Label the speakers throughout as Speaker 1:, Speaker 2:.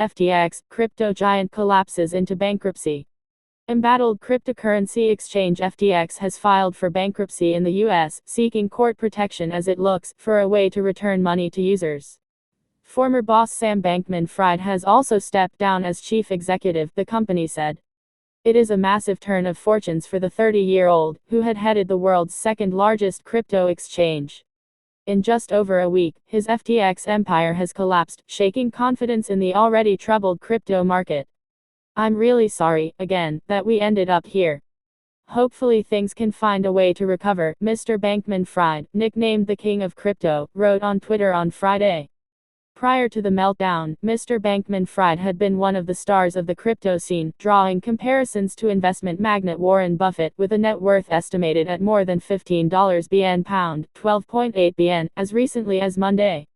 Speaker 1: FTX, crypto giant collapses into bankruptcy. Embattled cryptocurrency exchange FTX has filed for bankruptcy in the U.S., seeking court protection as it looks for a way to return money to users. Former boss Sam Bankman-Fried has also stepped down as chief executive, the company said. It is a massive turn of fortunes for the 30-year-old, who had headed the world's second-largest crypto exchange. In just over a week, his FTX empire has collapsed, shaking confidence in the already troubled crypto market. "I'm really sorry, again, that we ended up here. Hopefully things can find a way to recover," Mr. Bankman-Fried, nicknamed the King of Crypto, wrote on Twitter on Friday. Prior to the meltdown, Mr. Bankman-Fried had been one of the stars of the crypto scene, drawing comparisons to investment magnate Warren Buffett, with a net worth estimated at more than $15 billion, £12.8 billion, as recently as Monday.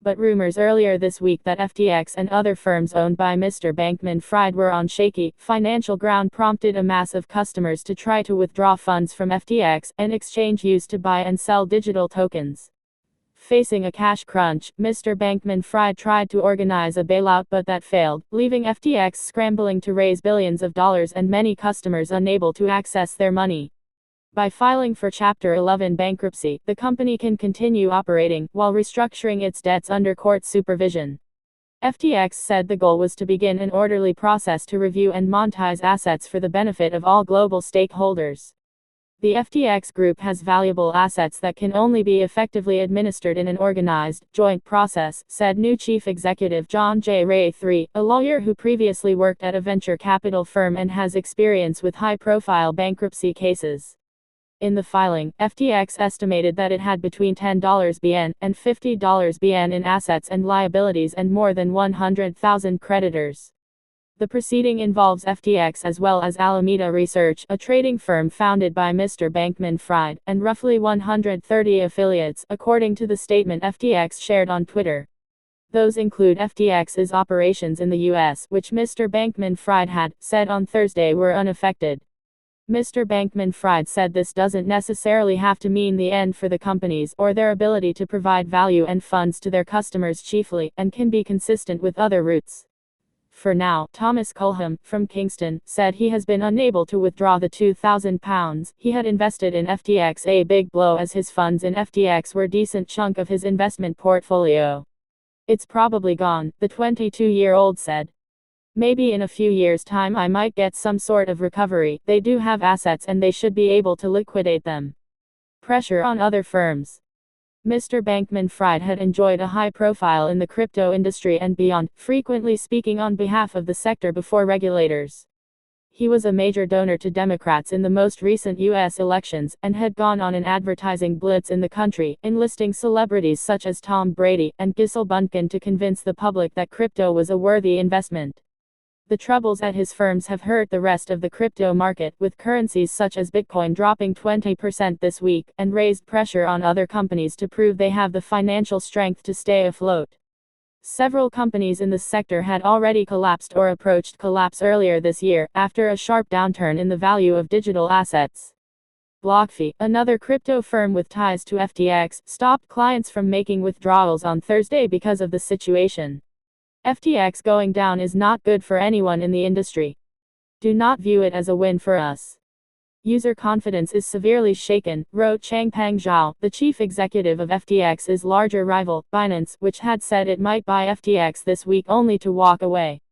Speaker 1: But rumors earlier this week that FTX and other firms owned by Mr. Bankman-Fried were on shaky financial ground prompted a mass of customers to try to withdraw funds from FTX, an exchange used to buy and sell digital tokens. Facing a cash crunch, Mr. Bankman-Fried tried to organize a bailout, but that failed, leaving FTX scrambling to raise billions of dollars and many customers unable to access their money. By filing for Chapter 11 bankruptcy, the company can continue operating, while restructuring its debts under court supervision. FTX said the goal was to begin an orderly process to review and monetize assets for the benefit of all global stakeholders. The FTX group has valuable assets that can only be effectively administered in an organized, joint process, said new chief executive John J. Ray III, a lawyer who previously worked at a venture capital firm and has experience with high-profile bankruptcy cases. In the filing, FTX estimated that it had between $10 billion and $50 billion in assets and liabilities and more than 100,000 creditors. The proceeding involves FTX as well as Alameda Research, a trading firm founded by Mr. Bankman-Fried, and roughly 130 affiliates, according to the statement FTX shared on Twitter. Those include FTX's operations in the U.S., which Mr. Bankman-Fried had said on Thursday were unaffected. Mr. Bankman-Fried said this doesn't necessarily have to mean the end for the companies or their ability to provide value and funds to their customers chiefly, and can be consistent with other routes. For now, Thomas Culham, from Kingston, said he has been unable to withdraw the £2,000 he had invested in FTX, a big blow as his funds in FTX were a decent chunk of his investment portfolio. "It's probably gone," the 22-year-old said. "Maybe in a few years' time I might get some sort of recovery. They do have assets and they should be able to liquidate them." Pressure on other firms. Mr. Bankman-Fried had enjoyed a high profile in the crypto industry and beyond, frequently speaking on behalf of the sector before regulators. He was a major donor to Democrats in the most recent U.S. elections, and had gone on an advertising blitz in the country, enlisting celebrities such as Tom Brady and Gisele Bündchen to convince the public that crypto was a worthy investment. The troubles at his firms have hurt the rest of the crypto market, with currencies such as Bitcoin dropping 20% this week, and raised pressure on other companies to prove they have the financial strength to stay afloat. Several companies in the sector had already collapsed or approached collapse earlier this year, after a sharp downturn in the value of digital assets. BlockFi, another crypto firm with ties to FTX, stopped clients from making withdrawals on Thursday because of the situation. "FTX going down is not good for anyone in the industry. Do not view it as a win for us. User confidence is severely shaken," wrote Changpeng Zhao, the chief executive of FTX's larger rival, Binance, which had said it might buy FTX this week only to walk away.